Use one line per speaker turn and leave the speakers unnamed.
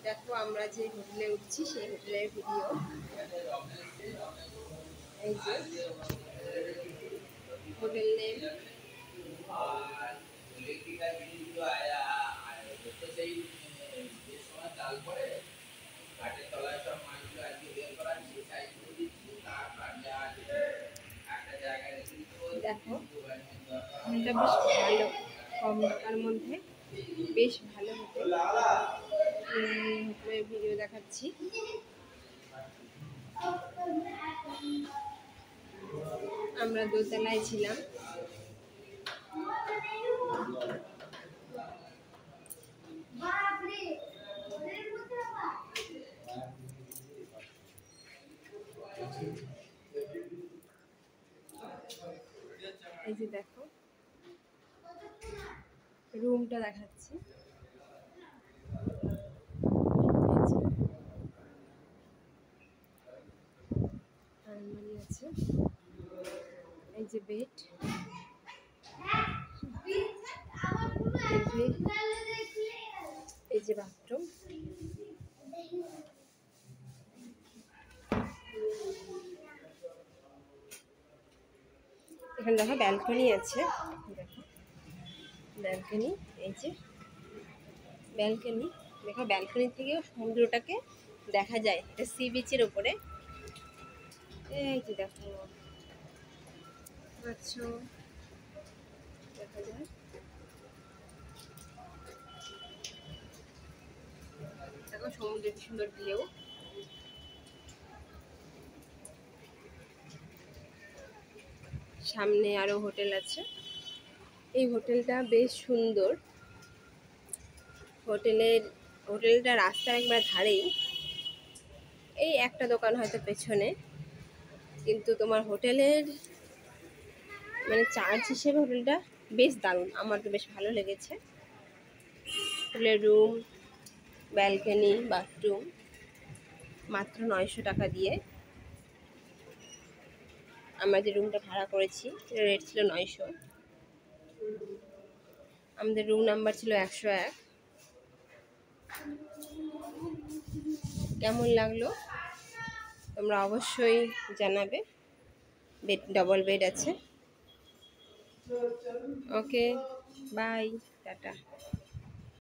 দেখো আমরা যে হোটেলে উঠছি সেই হোটেলের ভিডিও। এই যে হোটেল নেম। দেখো হোটেলটা বেশ ভালো, কম টাকার মধ্যে বেশ ভালো হোটেল। হোটেলের ভিডিও দেখাচ্ছি। আমরা দোতলায় ছিলাম। এই যে দেখো রুমটা দেখাচ্ছি। আলমারি আছে, এই যে বেড, এই যে বাথরুম। এখানে দেখো ব্যালকনি আছে, দেখো ব্যালকনি, এই যে ব্যালকনি। দেখো ব্যালকনি থেকেও সমুদ্রটাকে দেখা যায়, এটা সি বিচের উপরে। এই যে দেখো আচ্ছা দেখা যায়, দেখো সমুদ্রের কি সুন্দর ঢেউ। সামনে আরো হোটেল আছে। এই হোটেলটা বেশ সুন্দর। হোটেলটা রাস্তার একবার ধারেই, এই একটা দোকান হয়তো পেছনে, কিন্তু তোমার হোটেলের মানে চার্জ হিসেবে হোটেলটা বেশ দারুণ, আমার তো বেশ ভালো লেগেছে। হোটেলের রুম, ব্যালকনি, বাথরুম মাত্র 900 টাকা দিয়ে। আমরা যে রুমটা ভাড়া করেছি রেট ছিল 900। আমাদের রুম নাম্বার ছিল 101। কেমন লাগলো তোমরা অবশ্যই জানাবে। বেড, ডবল বেড আছে। Okay bye, tata.